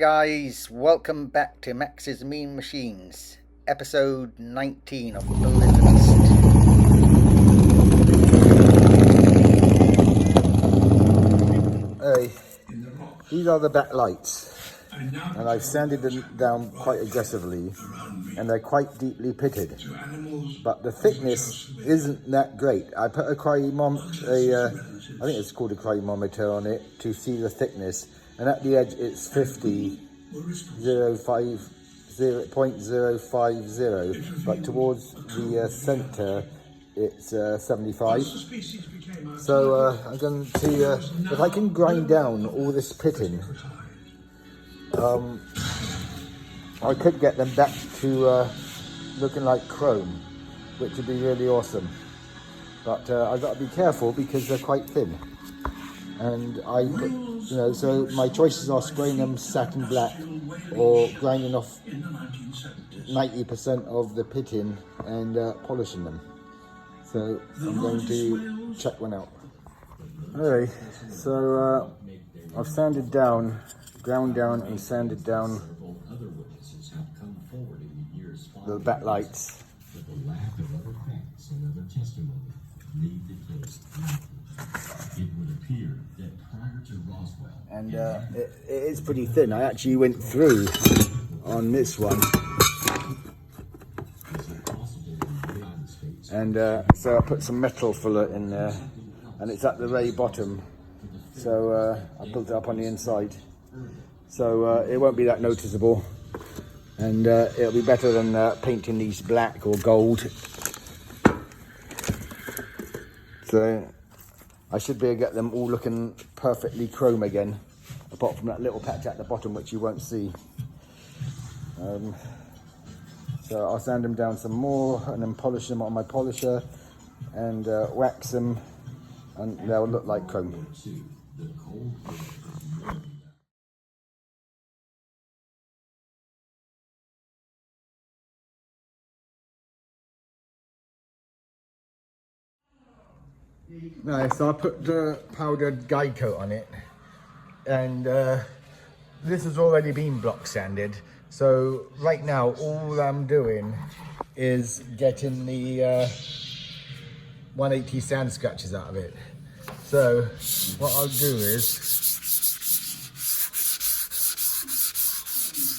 Guys, welcome back to Max's Mean Machines, episode 19 of Build in the Mist. Hey, these are the back lights, and I've sanded them down quite aggressively, and they're quite deeply pitted, but the thickness isn't that great. I put a I think it's called a cryometer on it to see the thickness, and at the edge it's 0.050, but towards the center it's 75. So I'm going to see if I can grind down all this pitting. I could get them back to looking like chrome, which would be really awesome. But I've got to be careful because they're quite thin. And so my choices are spraying them satin black or grinding off 90% of the pitting and polishing them. So I'm going to check one out. Okay, so I've sanded down, ground down and sanded down the back lights. And it is pretty thin. I actually went through on this one, and so I put some metal filler in there, and it's at the very bottom, so I built it up on the inside, so it won't be that noticeable, and it'll be better than painting these black or gold. So I should be able to get them all looking perfectly chrome again, apart from that little patch at the bottom which you won't see. So I'll sand them down some more and then polish them on my polisher and wax them, and they'll look like chrome. Right, so I put the powdered guide coat on it, and this has already been block sanded. So right now all I'm doing is getting the 180 sand scratches out of it. So what I'll do is,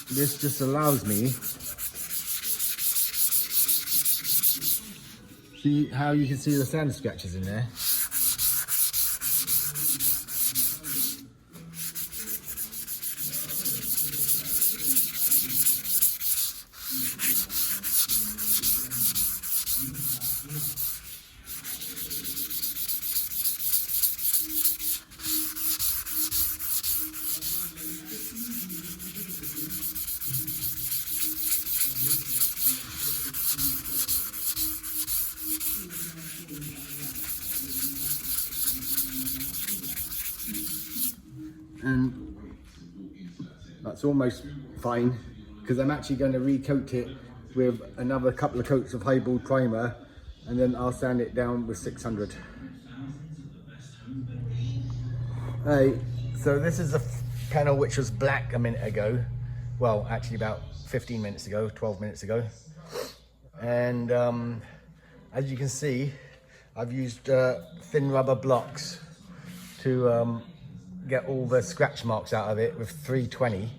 this just allows me, see how you can see the sand scratches in there? And that's almost fine, because I'm actually going to recoat it with another couple of coats of highball primer, and then I'll sand it down with 600. Hey, so this is the panel which was black a minute ago. Well, actually about 15 minutes ago, 12 minutes ago. And as you can see, I've used thin rubber blocks to get all the scratch marks out of it with 320.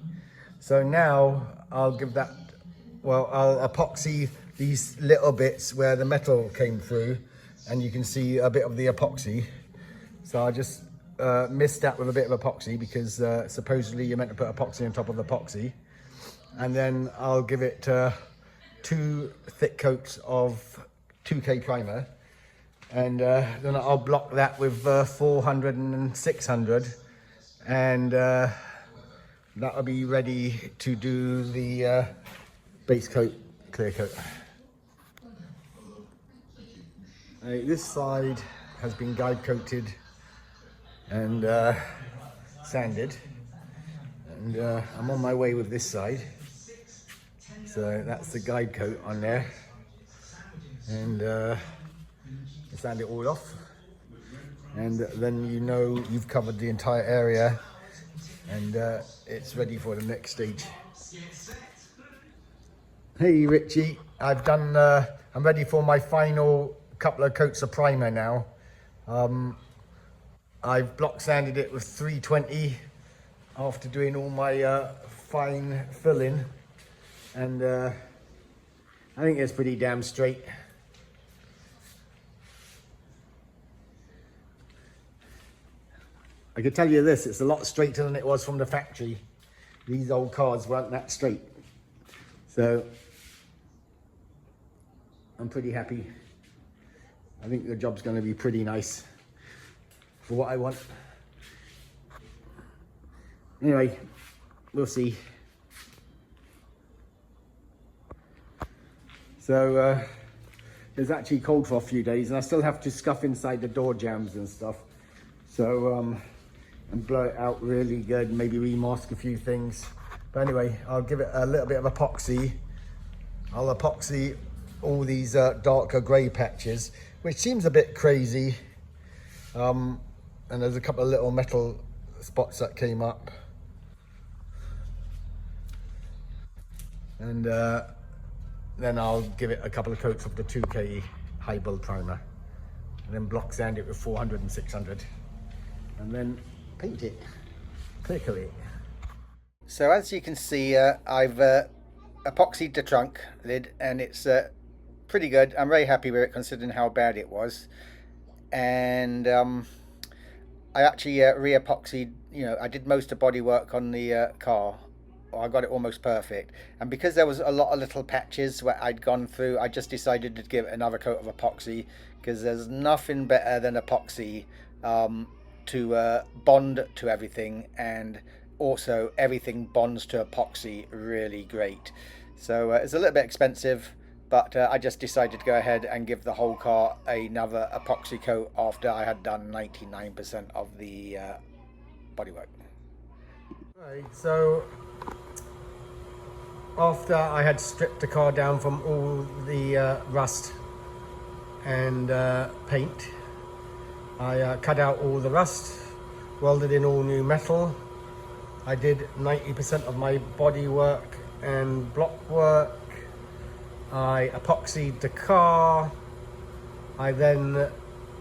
So now I'll give that, well, I'll epoxy these little bits where the metal came through, and you can see a bit of the epoxy. So I just missed that with a bit of epoxy, because supposedly you're meant to put epoxy on top of epoxy. And then I'll give it 2 thick coats of 2K primer, and then I'll block that with 400 and 600, and that'll be ready to do the base coat, clear coat. This side has been guide coated and sanded, and I'm on my way with this side. So that's the guide coat on there, and sand it all off, and then you know you've covered the entire area, and it's ready for the next stage. Hey Richie, I've done, I'm ready for my final couple of coats of primer now. I've block sanded it with 320 after doing all my fine filling, and I think it's pretty damn straight. I can tell you this, it's a lot straighter than it was from the factory. These old cars weren't that straight. So, I'm pretty happy. I think the job's going to be pretty nice for what I want. Anyway, we'll see. So, it's actually cold for a few days, and I still have to scuff inside the door jambs and stuff. So, and blow it out really good, maybe remask a few things. But anyway, I'll give it a little bit of epoxy. I'll epoxy all these darker grey patches, which seems a bit crazy. And there's a couple of little metal spots that came up. And then I'll give it a couple of coats of the 2K high build primer. And then block sand it with 400 and 600. And then paint it, clear it. So as you can see, I've epoxied the trunk lid, and it's pretty good. I'm very happy with it considering how bad it was. And I actually re-epoxied, I did most of the bodywork on the car. I got it almost perfect, and because there was a lot of little patches where I'd gone through, I just decided to give it another coat of epoxy, because there's nothing better than epoxy to bond to everything, and also everything bonds to epoxy really great. So it's a little bit expensive, but I just decided to go ahead and give the whole car another epoxy coat after I had done 99% of the bodywork. Right, so after I had stripped the car down from all the rust and paint, I cut out all the rust, welded in all new metal. I did 90% of my body work and block work. I epoxied the car. I then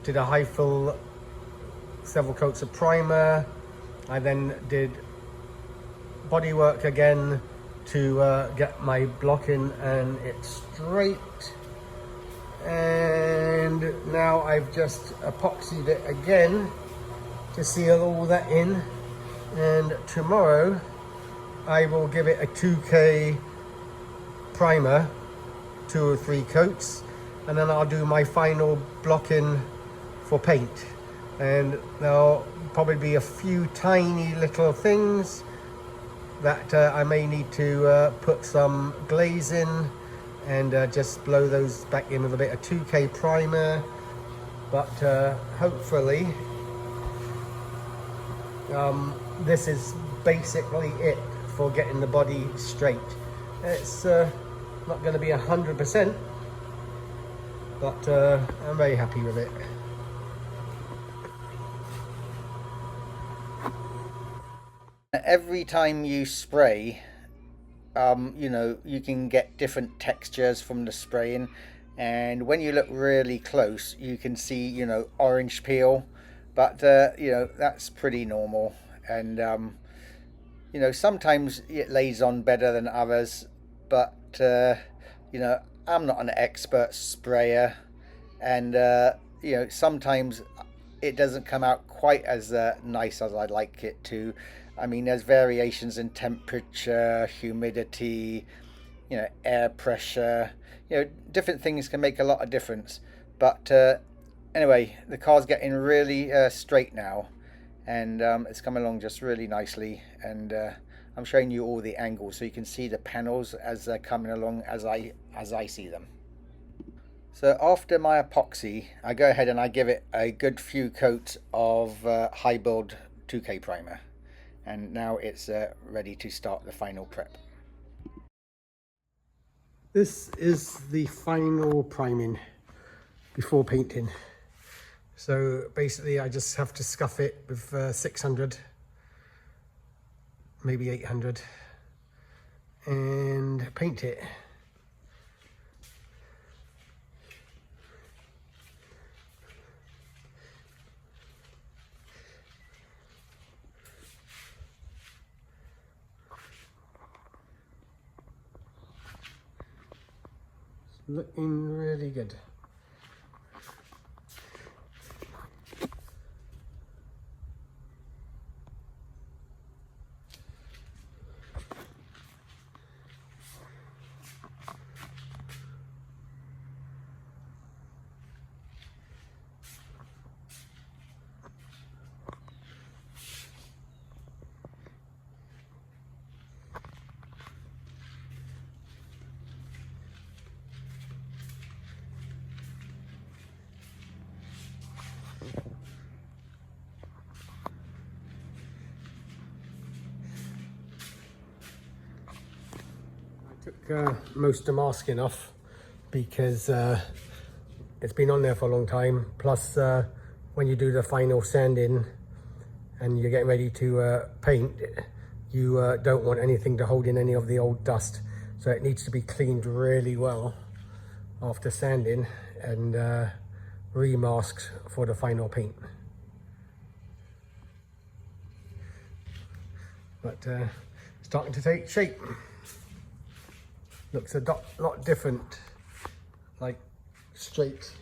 did a high fill, several coats of primer. I then did body work again to get my block in and it's straight. And now I've just epoxied it again to seal all that in, and tomorrow I will give it a 2K primer, 2 or 3 coats, and then I'll do my final block in for paint. And there'll probably be a few tiny little things that I may need to put some glaze in, and just blow those back in with a bit of 2K primer. But hopefully this is basically it for getting the body straight. It's not going to be 100%, but I'm very happy with it. Every time you spray, you can get different textures from the spraying, and when you look really close you can see orange peel, but that's pretty normal. And sometimes it lays on better than others, but I'm not an expert sprayer, and sometimes it doesn't come out quite as nice as I'd like it to. I mean, there's variations in temperature, humidity, air pressure, different things can make a lot of difference. But anyway, the car's getting really straight now, and it's coming along just really nicely. And I'm showing you all the angles so you can see the panels as they're coming along as I see them. So after my epoxy, I go ahead and I give it a good few coats of high build 2K primer. And now it's ready to start the final prep. This is the final priming before painting. So, So basically I just have to scuff it with 600, maybe 800, and paint it. It's looking really good. Took most of the masking off because it's been on there for a long time. Plus, when you do the final sanding and you're getting ready to paint, you don't want anything to hold in any of the old dust. So it needs to be cleaned really well after sanding and remasked for the final paint. But starting to take shape. Looks a lot different, like straight.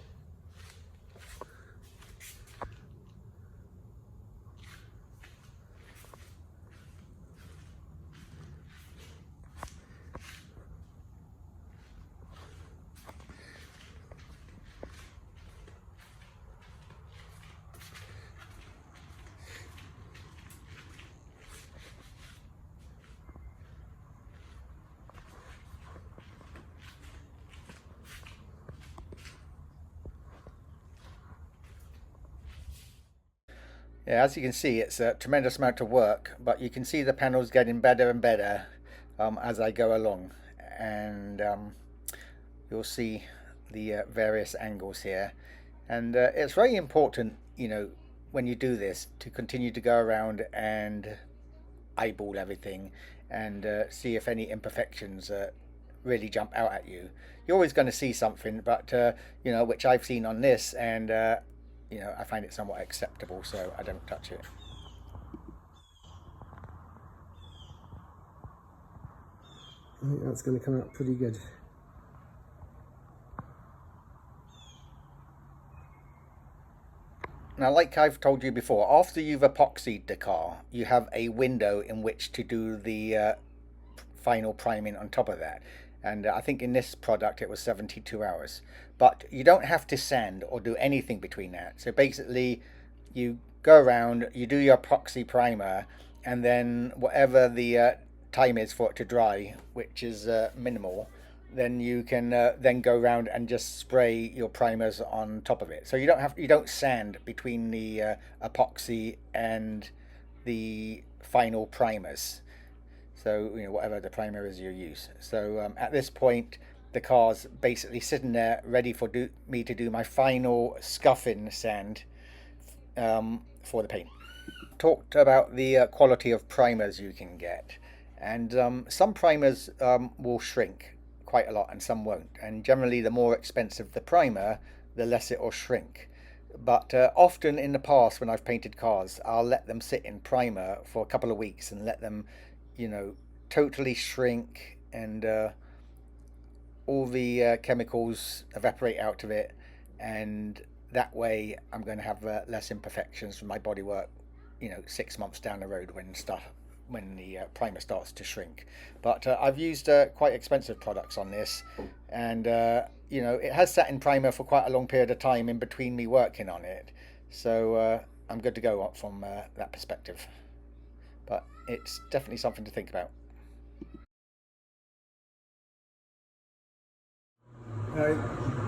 Yeah, as you can see, it's a tremendous amount of work, but you can see the panels getting better and better as I go along, and you'll see the various angles here. And it's very important, you know, when you do this, to continue to go around and eyeball everything and see if any imperfections really jump out at you. You're always going to see something, but you know, which I've seen on this, and you know, I find it somewhat acceptable, so I don't touch it. I think that's going to come out pretty good. Now, like I've told you before, after you've epoxied the car, you have a window in which to do the final priming on top of that. And I think in this product it was 72 hours. But you don't have to sand or do anything between that. So basically, you go around, you do your epoxy primer, and then whatever the time is for it to dry, which is minimal, then you can then go around and just spray your primers on top of it. So you don't sand between the epoxy and the final primers. So, you know, whatever the primer is you use. So at this point, the car's basically sitting there ready for me to do my final scuffing sand for the paint. Talked about the quality of primers you can get, and some primers will shrink quite a lot and some won't, and generally the more expensive the primer, the less it will shrink. But often in the past, when I've painted cars, I'll let them sit in primer for a couple of weeks and let them, you know, totally shrink, and all the chemicals evaporate out of it, and that way I'm going to have less imperfections from my bodywork, you know, 6 months down the road when the primer starts to shrink. But I've used quite expensive products on this, and you know, it has sat in primer for quite a long period of time in between me working on it, so I'm good to go from that perspective. But it's definitely something to think about.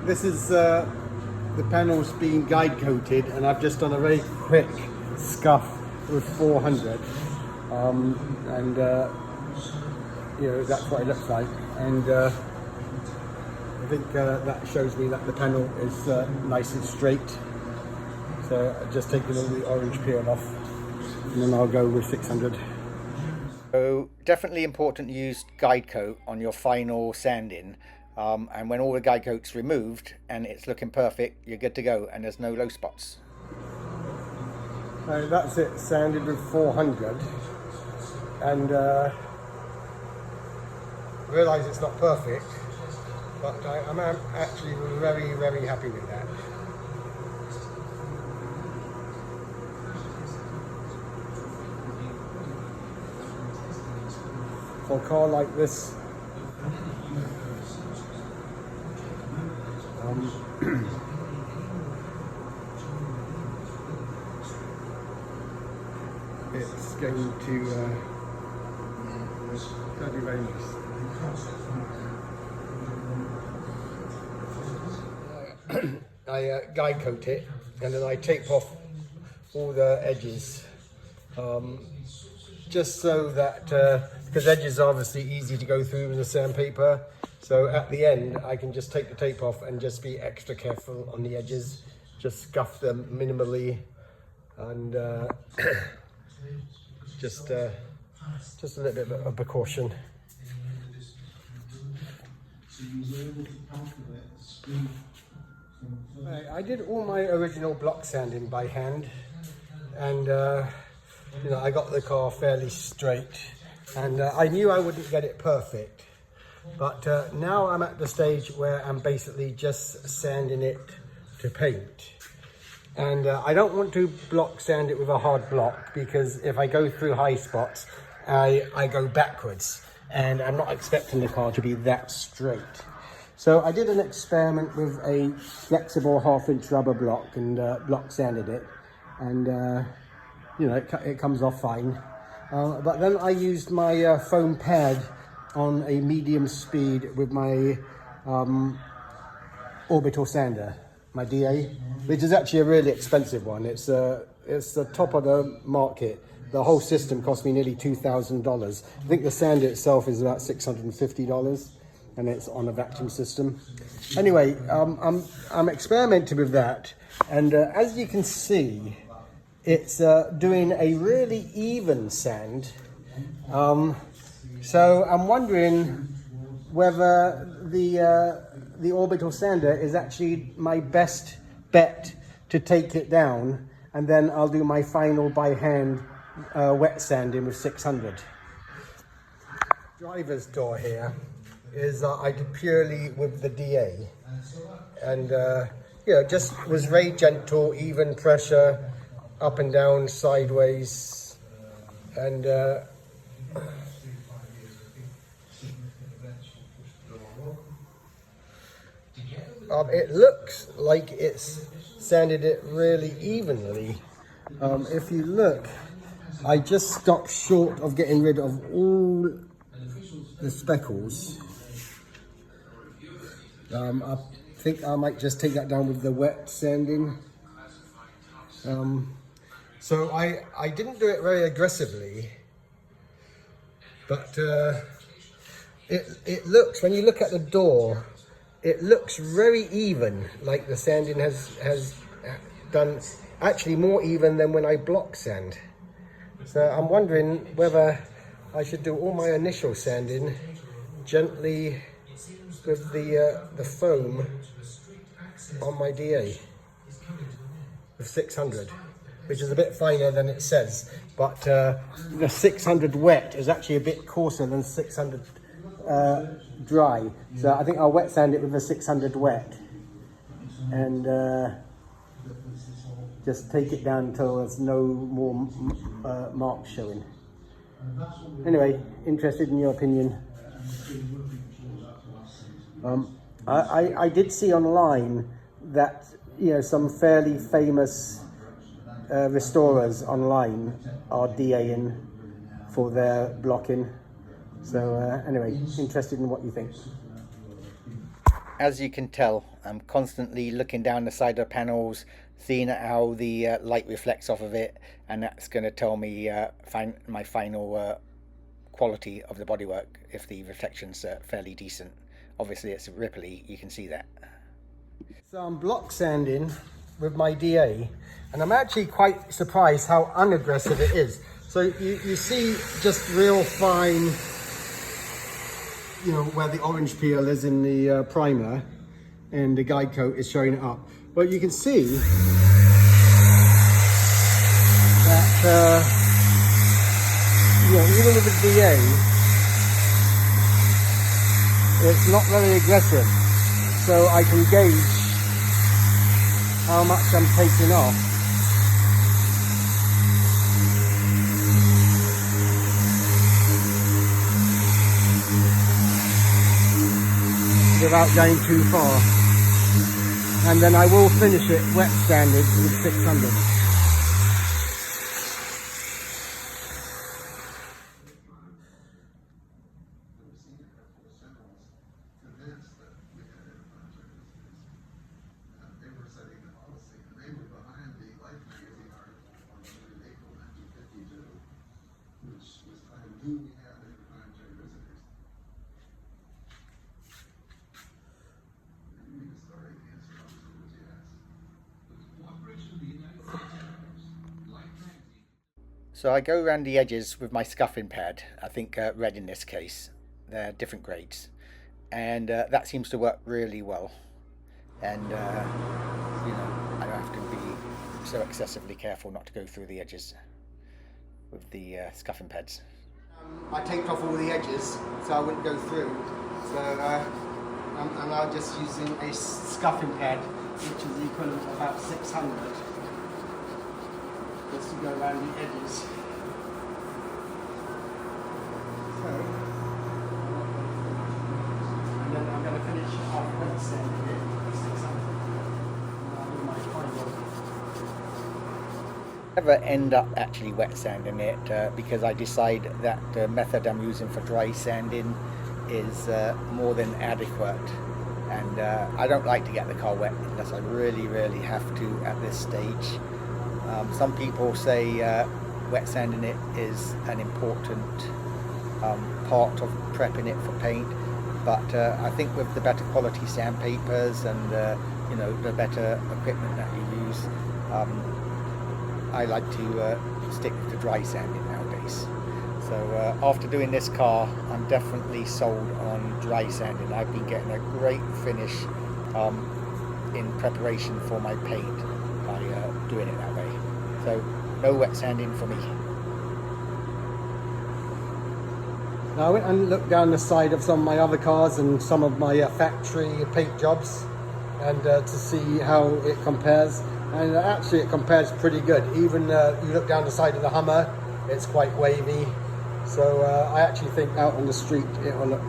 This is the panels being guide coated, and I've just done a very quick scuff with 400, and you know, that's what it looks like, and I think that shows me that the panel is nice and straight. So I've just taken all the orange peel off, and then I'll go with 600. So definitely important to use guide coat on your final sanding. And when all the guide coat's removed and it's looking perfect, you're good to go and there's no low spots. That's it, sanded with 400, and realise it's not perfect, but I'm actually very, very happy with that. For a car like this, it's going to be very nice. I guide coat it, and then I tape off all the edges, just so that, because edges are obviously easy to go through with the sandpaper, so at the end I can just take the tape off and just be extra careful on the edges, just scuff them minimally, and just a little bit of precaution. I did all my original block sanding by hand, and you know, I got the car fairly straight, and I knew I wouldn't get it perfect, but now I'm at the stage where I'm basically just sanding it to paint. And I don't want to block sand it with a hard block, because if I go through high spots, I go backwards, and I'm not expecting the car to be that straight. So I did an experiment with a flexible 1/2-inch rubber block and block sanded it, and you know, it comes off fine. But then I used my foam pad on a medium speed with my orbital sander, my DA, which is actually a really expensive one. It's the top of the market. The whole system cost me nearly $2,000. I think the sander itself is about $650, and it's on a vacuum system. Anyway, I'm experimenting with that, and as you can see, it's doing a really even sand. So I'm wondering whether the orbital sander is actually my best bet to take it down, and then I'll do my final by hand wet sanding with 600. Driver's door here is I did purely with the DA, and you know, just was very gentle, even pressure, up and down, sideways, and it looks like it's sanded it really evenly. If you look, I just stopped short of getting rid of all the speckles. I think I might just take that down with the wet sanding. So I didn't do it very aggressively, but it looks, when you look at the door, it looks very even, like the sanding has done, actually more even than when I block sand. So I'm wondering whether I should do all my initial sanding gently with the foam on my DA with 600, which is a bit finer than it says, but the 600 wet is actually a bit coarser than 600 dry. So I think I'll wet sand it with a 600 wet, and just take it down until there's no more marks showing. Anyway, interested in your opinion. I did see online that, you know, some fairly famous restorers online are DAing for their blocking. So anyway, interested in what you think. As you can tell, I'm constantly looking down the side of the panels, seeing how the light reflects off of it, and that's going to tell me my final quality of the bodywork, if the reflection's fairly decent. Obviously it's ripply, you can see that. So I'm block sanding with my DA, and I'm actually quite surprised how unaggressive it is. So you see just real fine, you know, where the orange peel is in the primer, and the guide coat is showing it up. But you can see that, you know, even with the DA, it's not very aggressive. So I can gauge how much I'm taking off. Without going too far. And then I will finish it wet sanded with 600. So I go around the edges with my scuffing pad, I think red in this case. They're different grades. And that seems to work really well. And, you know, I don't have to be so excessively careful not to go through the edges with the scuffing pads. I taped off all the edges so I wouldn't go through. So I'm now just using a scuffing pad, which is equivalent to about 600. Just to go around the edges. So, and then I'm going to finish off wet sanding it with 600. With my final. Never end up actually wet sanding it because I decide that the method I'm using for dry sanding is more than adequate, and I don't like to get the car wet unless I really have to at this stage. Some people say wet sanding it is an important part of prepping it for paint, but I think with the better quality sandpapers and you know, the better equipment that you use, I like to stick to dry sanding nowadays. So after doing this car, I'm definitely sold on dry sanding. I've been getting a great finish in preparation for my paint by doing it that way. So no wet sanding for me. Now I went and looked down the side of some of my other cars and some of my factory paint jobs, and to see how it compares. And actually it compares pretty good. Even you look down the side of the Hummer, it's quite wavy. So I actually think out on the street it will look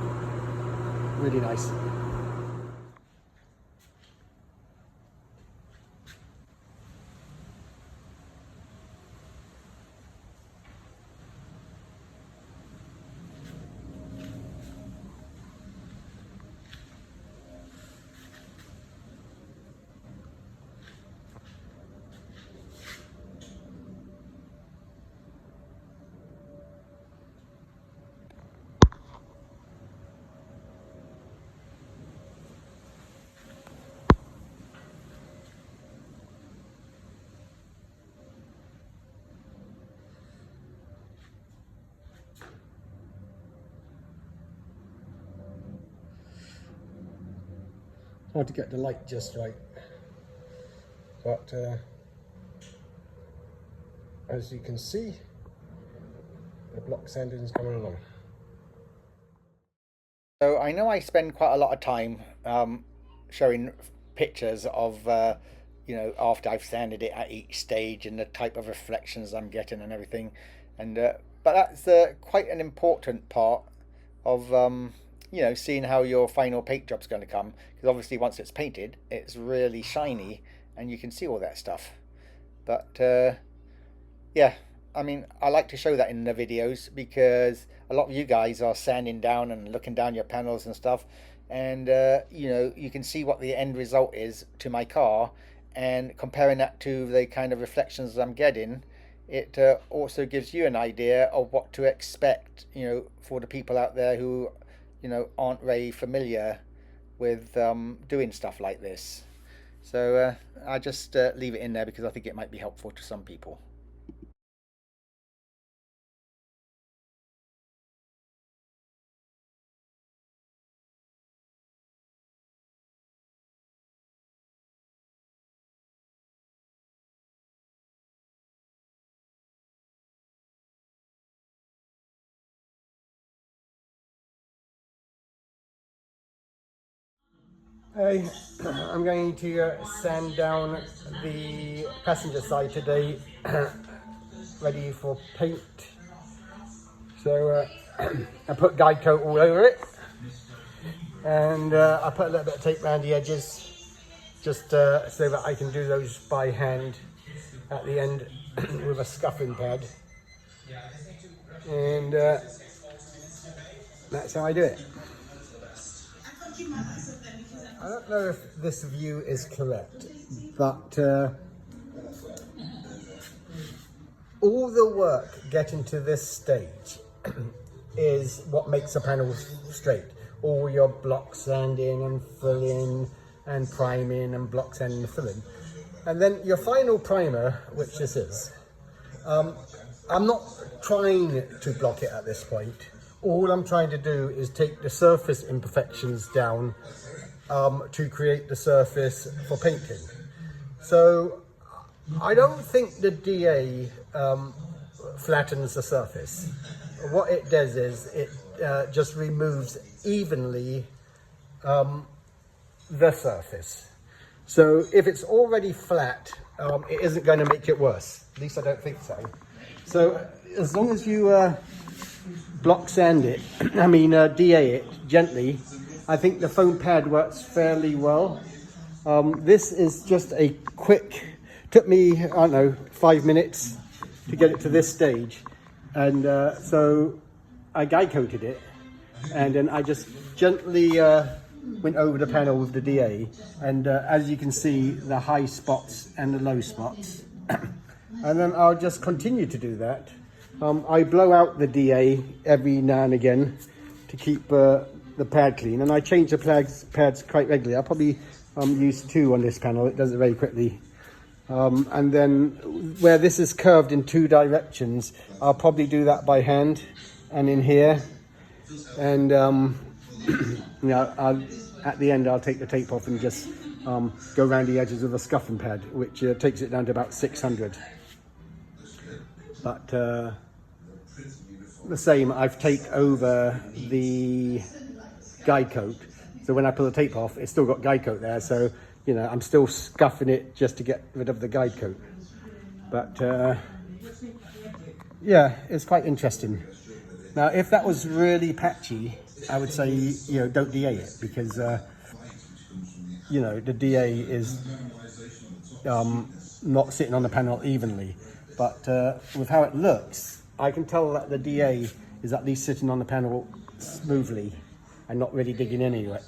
really nice. Hard to get the light just right, but as you can see, the block sanding is coming along. So I know I spend quite a lot of time showing pictures of you know, after I've sanded it at each stage and the type of reflections I'm getting and everything, and but that's quite an important part of you know, seeing how your final paint job's going to come, because obviously once it's painted it's really shiny and you can see all that stuff. But yeah, I mean, I like to show that in the videos because a lot of you guys are sanding down and looking down your panels and stuff, and you know, you can see what the end result is to my car, and comparing that to the kind of reflections I'm getting, it also gives you an idea of what to expect, you know, for the people out there who, you know, aren't very familiar with doing stuff like this. So I just leave it in there because I think it might be helpful to some people. Hey, I'm going to sand down the passenger side today, ready for paint. So I put guide coat all over it, and I put a little bit of tape around the edges, just so that I can do those by hand at the end with a scuffing pad. And that's how I do it. I don't know if this view is correct, but all the work getting to this stage is what makes a panel straight. All your block sanding and filling and priming and block sanding and filling. And then your final primer, which this is, I'm not trying to block it at this point. All I'm trying to do is take the surface imperfections down to create the surface for painting. So I don't think the DA flattens the surface. What it does is it just removes evenly the surface. So if it's already flat, it isn't going to make it worse. At least I don't think so. So as long as you block sand it, DA it gently, I think the foam pad works fairly well. This is just a quick, took me, I don't know, 5 minutes to get it to this stage. And so I guide coated it, and then I just gently went over the panel with the DA. And as you can see, the high spots and the low spots. And then I'll just continue to do that. I blow out the DA every now and again to keep the pad clean, and I change the pads quite regularly. I probably use 2 on this panel. It does it very quickly. And then where this is curved in 2 directions, I'll probably do that by hand and in here. And at the end I'll take the tape off and just go around the edges with a scuffing pad, which takes it down to about 600. But the same, I've taped over the guide coat, so when I pull the tape off, it's still got guide coat there, so you know I'm still scuffing it just to get rid of the guide coat. But yeah, it's quite interesting. Now if that was really patchy, I would say, you know, don't DA it, because you know, the DA is not sitting on the panel evenly. But with how it looks, I can tell that the DA is at least sitting on the panel smoothly and not really digging anywhere.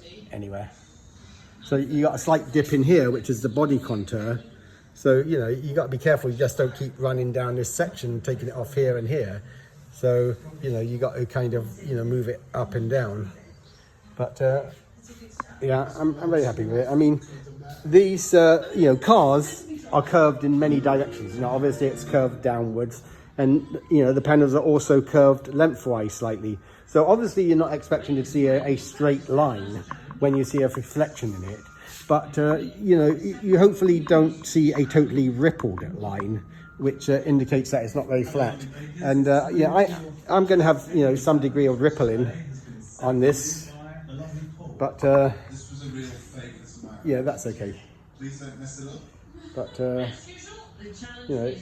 So you got a slight dip in here, which is the body contour. So, you know, you got to be careful. You just don't keep running down this section, taking it off here and here. So, you know, you got to kind of, you know, move it up and down. But yeah, I'm very happy with it. I mean, these, you know, cars are curved in many directions. You know, obviously it's curved downwards, and you know the panels are also curved lengthwise slightly. So obviously you're not expecting to see a straight line when you see a reflection in it. But you know, you hopefully don't see a totally rippled line, which indicates that it's not very flat. And yeah, I'm going to have, you know, some degree of rippling on this, but yeah, that's okay. But you know,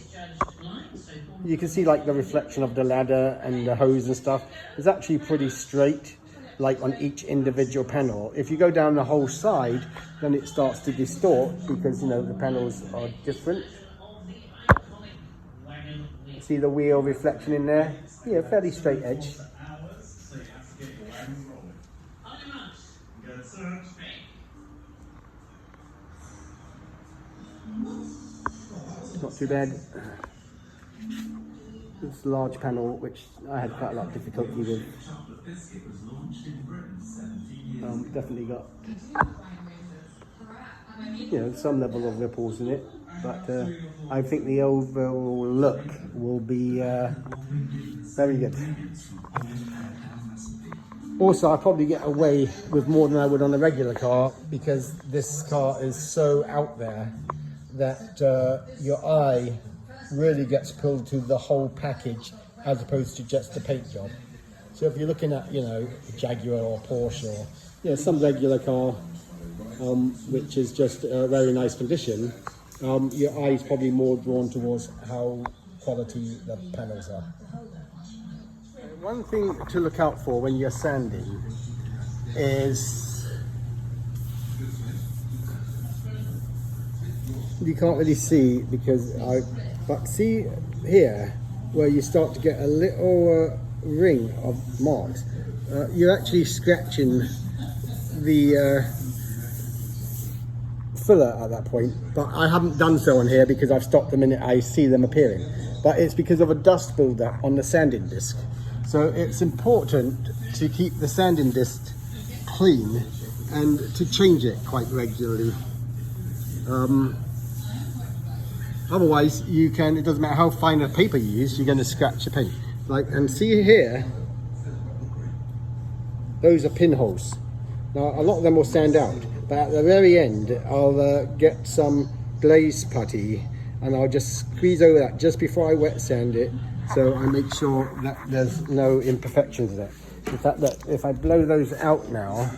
you can see like the reflection of the ladder and the hose and stuff is actually pretty straight, like on each individual panel. If you go down the whole side, then it starts to distort because, you know, the panels are different. See the wheel reflection in there? Yeah, fairly straight edge. Not too bad. This large panel, which I had quite a lot of difficulty with, definitely got, you know, some level of ripples in it, but I think the overall look will be very good. Also, I'll probably get away with more than I would on a regular car, because this car is so out there that your eye really gets pulled to the whole package as opposed to just the paint job. So if you're looking at, you know, a Jaguar or Porsche or, you know, some regular car, which is just a very nice condition, your eye is probably more drawn towards how quality the panels are. One thing to look out for when you're sanding is, you can't really see but see here where you start to get a little ring of marks. You're actually scratching the filler at that point, but I haven't done so on here because I've stopped the minute I see them appearing. But it's because of a dust buildup on the sanding disc. So it's important to keep the sanding disc clean and to change it quite regularly. Otherwise, it doesn't matter how fine a paper you use, you're going to scratch the paint. And see here, those are pinholes. Now, a lot of them will stand out, but at the very end, I'll get some glaze putty and I'll just squeeze over that just before I wet sand it, so I make sure that there's no imperfections there. In fact, that if I blow those out now,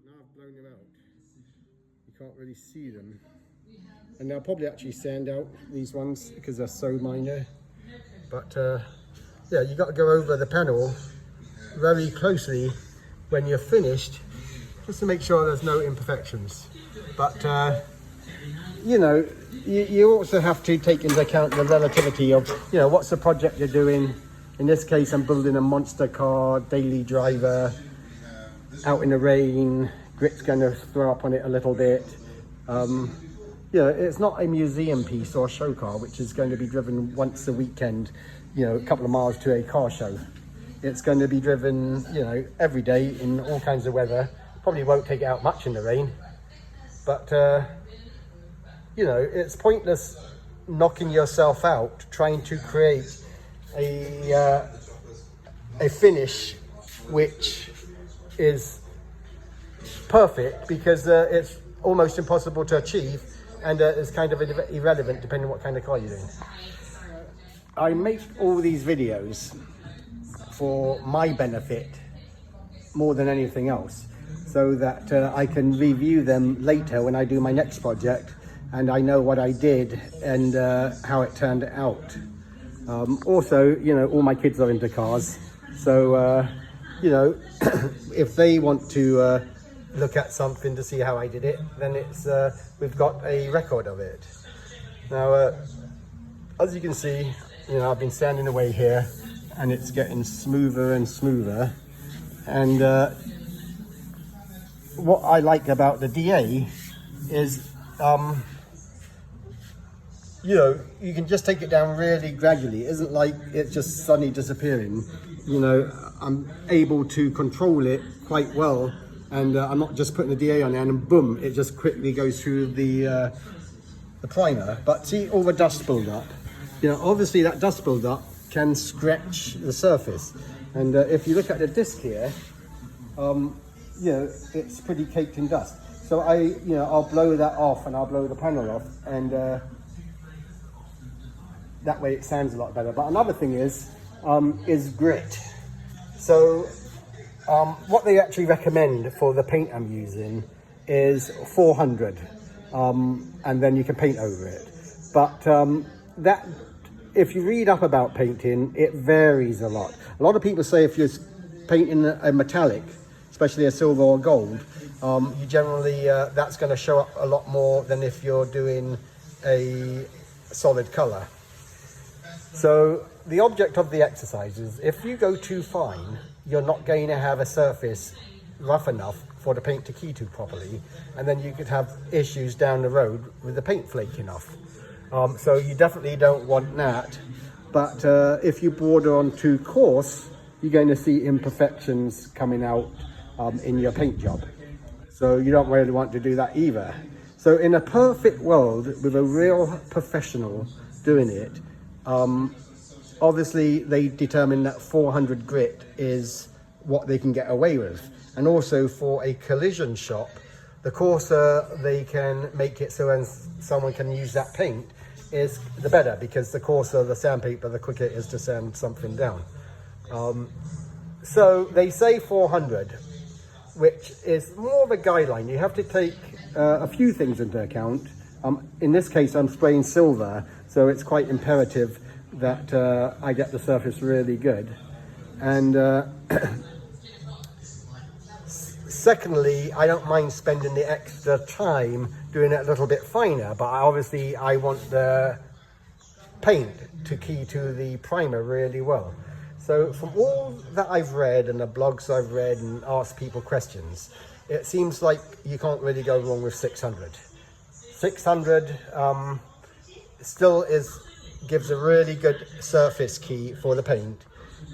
I've blown them out, you can't really see them. And I'll probably actually sand out these ones because they're so minor. But yeah, you got to go over the panel very closely when you're finished, just to make sure there's no imperfections. But you also have to take into account the relativity of, what's the project you're doing. In this case, I'm building a monster car, daily driver, out in the rain, grit's going to throw up on it a little bit. It's not a museum piece or a show car which is going to be driven once a weekend, a couple of miles to a car show. It's going to be driven, every day in all kinds of weather. Probably won't take it out much in the rain, but it's pointless knocking yourself out trying to create a finish which is perfect, because it's almost impossible to achieve, and it's kind of irrelevant depending on what kind of car you're doing. I make all these videos for my benefit more than anything else, so that I can review them later when I do my next project and I know what I did and how it turned out. Also, all my kids are into cars, so if they want to look at something to see how I did it, then we've got a record of it. Now, as you can see, I've been sanding away here and it's getting smoother and smoother. And what I like about the DA is, you can just take it down really gradually. It isn't like it's just suddenly disappearing. I'm able to control it quite well, and I'm not just putting the DA on there and boom, it just quickly goes through the primer. But see all the dust build-up. Obviously that dust build-up can scratch the surface, and if you look at the disc here, it's pretty caked in dust. So I'll blow that off and I'll blow the panel off, and that way it sounds a lot better. But another thing is grit. So what they actually recommend for the paint I'm using is 400, and then you can paint over it. But that, if you read up about painting, it varies a lot. A lot of people say if you're painting a metallic, especially a silver or gold, you generally, that's going to show up a lot more than if you're doing a solid color. So the object of the exercise is, if you go too fine, you're not going to have a surface rough enough for the paint to key to properly, and then you could have issues down the road with the paint flaking off. So you definitely don't want that. But if you border on too coarse, you're going to see imperfections coming out in your paint job. So you don't really want to do that either. So in a perfect world, with a real professional doing it, obviously they determine that 400 grit is what they can get away with. And also for a collision shop, the coarser they can make it so when someone can use that paint, is the better, because the coarser the sandpaper, the quicker it is to sand something down. So they say 400, which is more of a guideline. You have to take a few things into account. In this case, I'm spraying silver, so it's quite imperative that I get the surface really good. And secondly, I don't mind spending the extra time doing it a little bit finer, but obviously I want the paint to key to the primer really well. So from all that I've read and the blogs I've read and asked people questions, it seems like you can't really go wrong with 600. 600 still gives a really good surface key for the paint,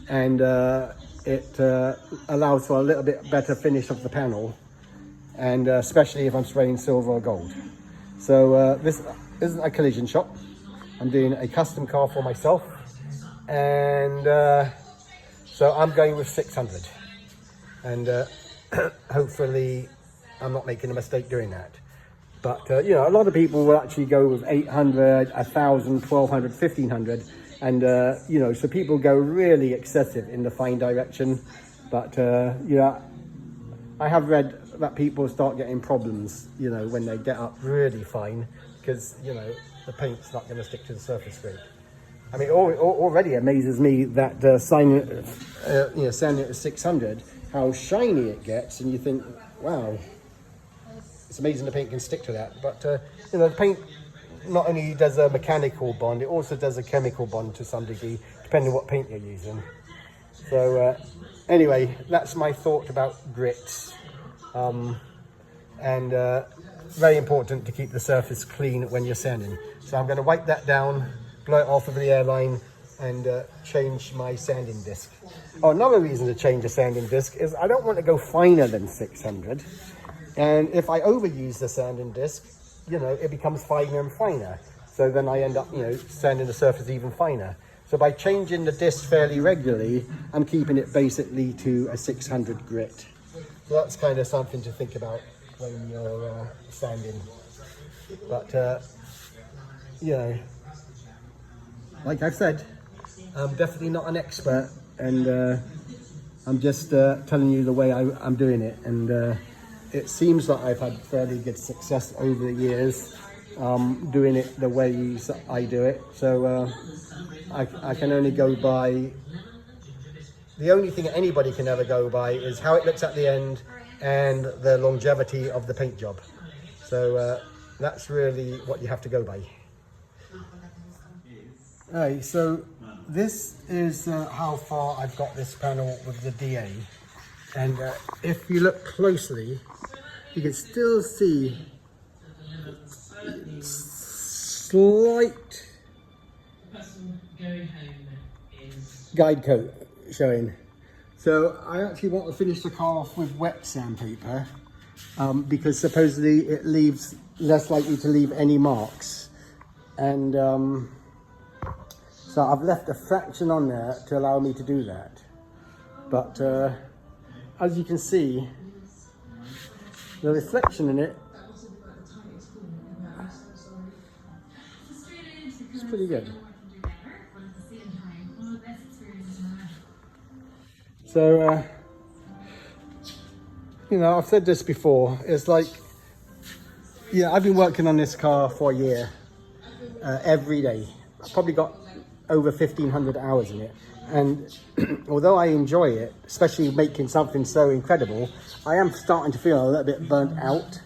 and it allows for a little bit better finish of the panel, and especially if I'm spraying silver or gold. So this isn't a collision shop. I'm doing a custom car for myself, and so I'm going with 600, and hopefully I'm not making a mistake doing that. But you know, a lot of people will actually go with 800, 1000, 1200, 1500, and you know, so people go really excessive in the fine direction. But you know, I have read that people start getting problems, you know, when they get up really fine, because you know, the paint's not going to stick to the surface great. I mean, already amazes me that sanding it at 600, how shiny it gets, and you think, wow, it's amazing the paint can stick to that. But you know, the paint not only does a mechanical bond, it also does a chemical bond to some degree, depending on what paint you're using. So anyway, that's my thought about grits. And very important to keep the surface clean when you're sanding. So I'm going to wipe that down, blow it off of the airline, and change my sanding disc. Oh, another reason to change a sanding disc is I don't want to go finer than 600. And if I overuse the sanding disc, you know, it becomes finer and finer. So then I end up, you know, sanding the surface even finer. So by changing the disc fairly regularly, I'm keeping it basically to a 600 grit. So that's kind of something to think about when you're sanding. But, you know, like I've said, I'm definitely not an expert, and I'm just telling you the way I'm doing it. And it seems like I've had fairly good success over the years doing it the way I do it. So I can only go by, the only thing anybody can ever go by is how it looks at the end and the longevity of the paint job. So that's really what you have to go by. Alright, so this is how far I've got this panel with the DA. And if you look closely, you can still see slight guide coat showing. So I actually want to finish the car off with wet sandpaper because supposedly it leaves less likely to leave any marks. And so I've left a fraction on there to allow me to do that. But as you can see, the reflection in it is pretty good. So, you know, I've said this before, it's like, yeah, I've been working on this car for a year, every day. I've probably got over 1,500 hours in it. And although I enjoy it, especially making something so incredible, I am starting to feel a little bit burnt out.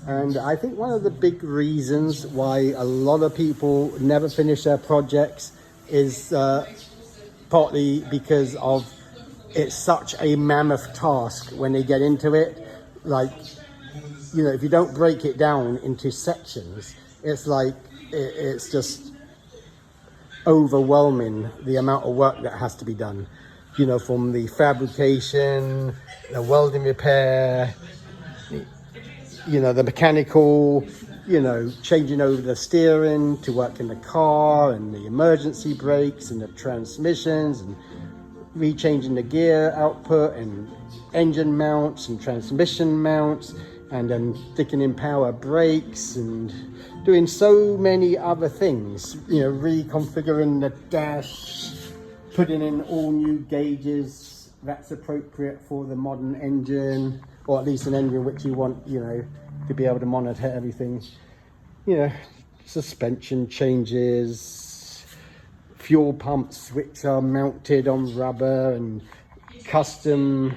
And I think one of the big reasons why a lot of people never finish their projects is partly because of it's such a mammoth task when they get into it. Like, you know, if you don't break it down into sections, it's like, it's just overwhelming the amount of work that has to be done. You know, from the fabrication, the welding repair, you know, the mechanical, you know, changing over the steering to work in the car, and the emergency brakes and the transmissions, and rechanging the gear output and engine mounts and transmission mounts. and then sticking in power brakes and doing so many other things, you know, reconfiguring the dash, putting in all new gauges that's appropriate for the modern engine, or at least an engine which you want, you know, to be able to monitor everything. You know, suspension changes, fuel pumps which are mounted on rubber, and custom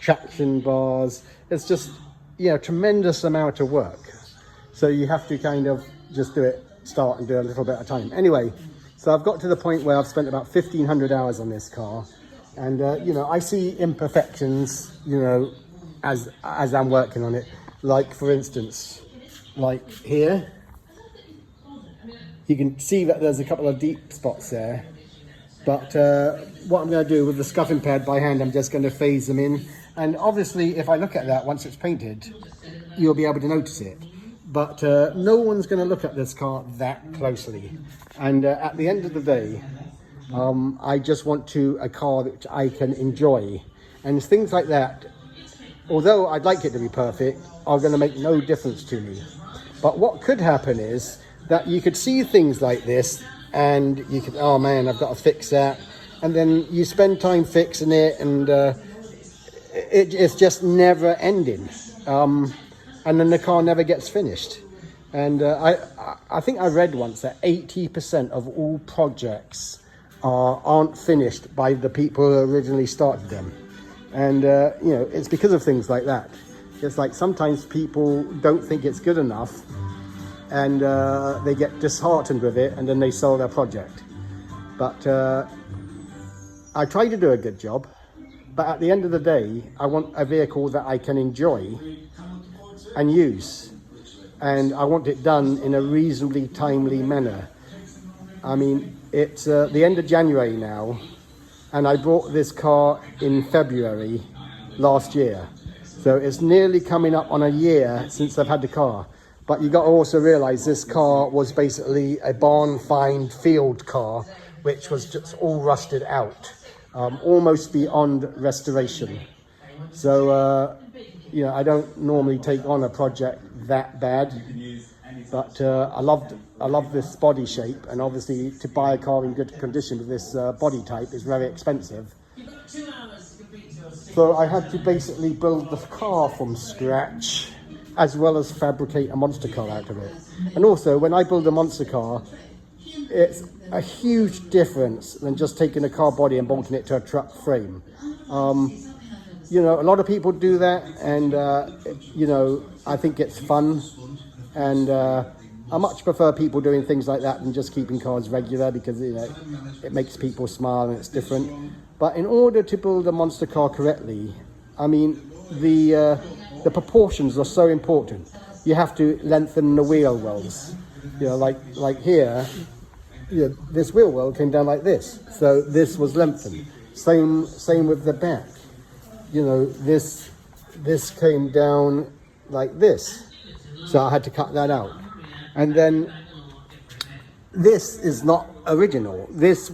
traction bars. It's just, you know, tremendous amount of work. So you have to kind of just do it, start and do a little bit at a time. Anyway, so I've got to the point where I've spent about 1,500 hours on this car, and you know, I see imperfections, you know, as I'm working on it. Like for instance, like here, you can see that there's a couple of deep spots there. But what I'm going to do with the scuffing pad by hand, I'm just going to phase them in. And obviously, if I look at that once it's painted, you'll be able to notice it. But no one's going to look at this car that closely. And at the end of the day, I just want a car that I can enjoy. And things like that, although I'd like it to be perfect, are going to make no difference to me. But what could happen is that you could see things like this, and you could, oh man, I've got to fix that. And then you spend time fixing it, and it's just never ending. And then the car never gets finished. And I think I read once that 80% of all projects aren't finished by the people who originally started them. And you know, it's because of things like that. It's like sometimes people don't think it's good enough, and they get disheartened with it, and then they sell their project. But I try to do a good job, but at the end of the day, I want a vehicle that I can enjoy and use, and I want it done in a reasonably timely manner. I mean, it's the end of January now, and I bought this car in February last year, so it's nearly coming up on a year since I've had the car. But you got to also realize this car was basically a barn find field car, which was just all rusted out, almost beyond restoration. So you know, I don't normally take on a project that bad, but I love this body shape, and obviously to buy a car in good condition with this body type is very expensive. So I had to basically build the car from scratch, as well as fabricate a monster car out of it. And also, when I build a monster car, it's a huge difference than just taking a car body and bolting it to a truck frame. You know, a lot of people do that, and you know, I think it's fun, and I much prefer people doing things like that than just keeping cars regular, because you know, it makes people smile and it's different. But in order to build a monster car correctly, I mean, the proportions are so important. You have to lengthen the wheel wells. You know, like here, you know, this wheel well came down like this, so this was lengthened. Same with the back. You know, this came down like this, so I had to cut that out. And then this is not original. This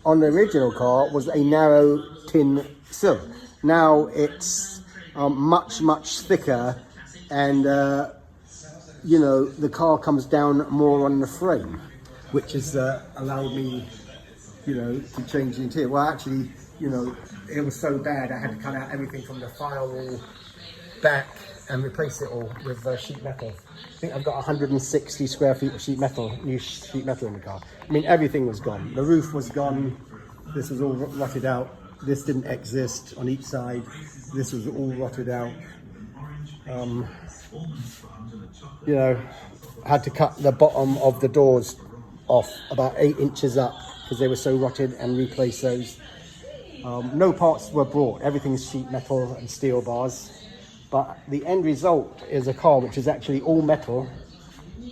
on the original car was a narrow tin sill. Now it's much thicker, and you know, the car comes down more on the frame, which has allowed me, you know, to change the interior. Well, actually, you know, it was so bad I had to cut out everything from the firewall back and replace it all with sheet metal. I think I've got 160 square feet of sheet metal, new sheet metal in the car. I mean, everything was gone. The roof was gone. This was all rotted out. This didn't exist on each side. This was all rotted out. You know, I had to cut the bottom of the doors off about 8 inches up because they were so rotted, and replace those. No parts were brought. Everything's sheet metal and steel bars. But the end result is a car which is actually all metal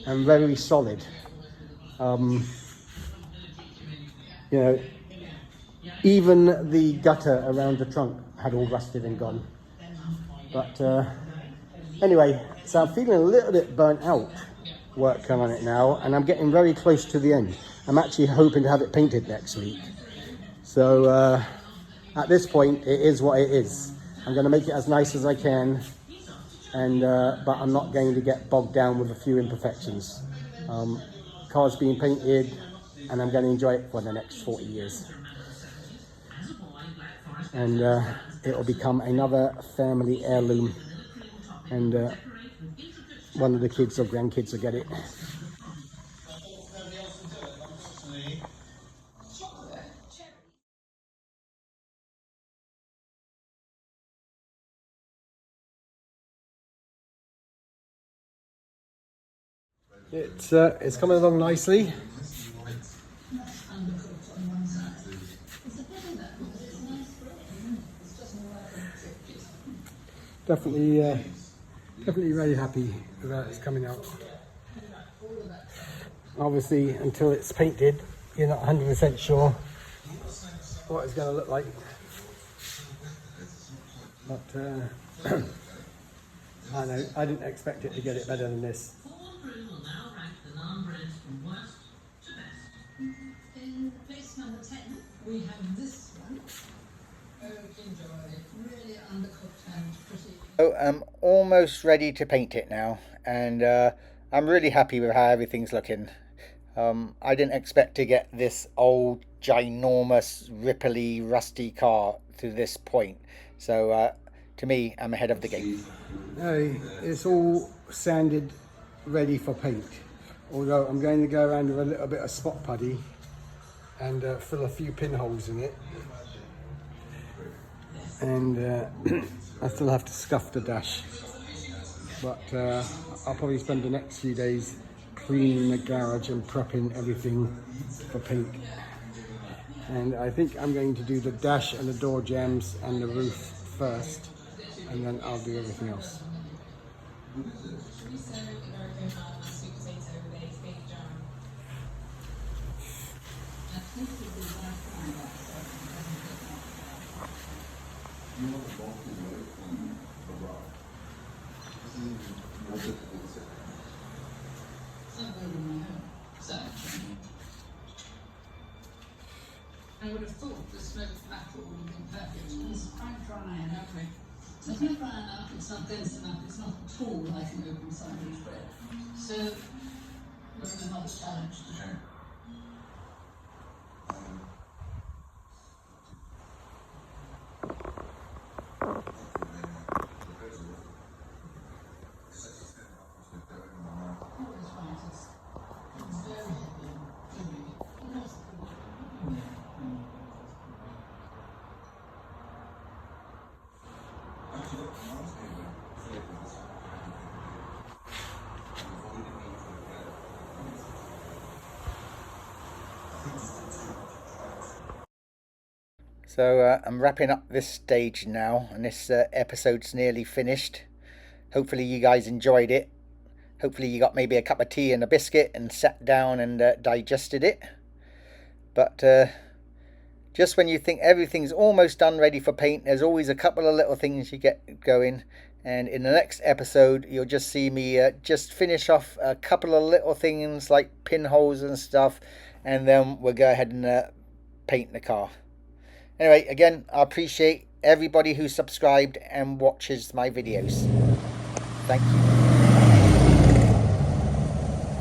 and very solid. You know, even the gutter around the trunk had all rusted and gone. But anyway, so I'm feeling a little bit burnt out working on it now, and I'm getting very close to the end. I'm actually hoping to have it painted next week. So at this point, it is what it is. I'm going to make it as nice as I can, and but I'm not going to get bogged down with a few imperfections. Car's being painted, and I'm going to enjoy it for the next 40 years. And it will become another family heirloom, and one of the kids or grandkids will get it. It's coming along nicely. Definitely very happy with how it's coming out. Obviously, until it's painted, you're not 100% sure what it's going to look like. But I know, I didn't expect it to get it better than this. In place number 10, we have this one. Really undercooked and pretty. So I'm almost ready to paint it now, and I'm really happy with how everything's looking. I didn't expect to get this old, ginormous, ripply, rusty car to this point. So to me, I'm ahead of the game. It's all sanded, ready for paint. Although I'm going to go around with a little bit of spot putty and fill a few pinholes in it. And I still have to scuff the dash. But I'll probably spend the next few days cleaning the garage and prepping everything for paint. And I think I'm going to do the dash and the door jambs and the roof first, and then I'll do everything else. I would have thought the smoke battle would have been perfect. It's quite dry and ugly. So it's not dry enough, it's not dense enough, it's not at all like an open sandwich bread. So there's another challenge to do. So I'm wrapping up this stage now, and this episode's nearly finished. Hopefully you guys enjoyed it. Hopefully you got maybe a cup of tea and a biscuit and sat down and digested it. But just when you think everything's almost done, ready for paint, there's always a couple of little things you get going. And in the next episode, you'll just see me just finish off a couple of little things like pinholes and stuff, and then we'll go ahead and paint the car. Anyway, again, I appreciate everybody who subscribed and watches my videos. Thank you.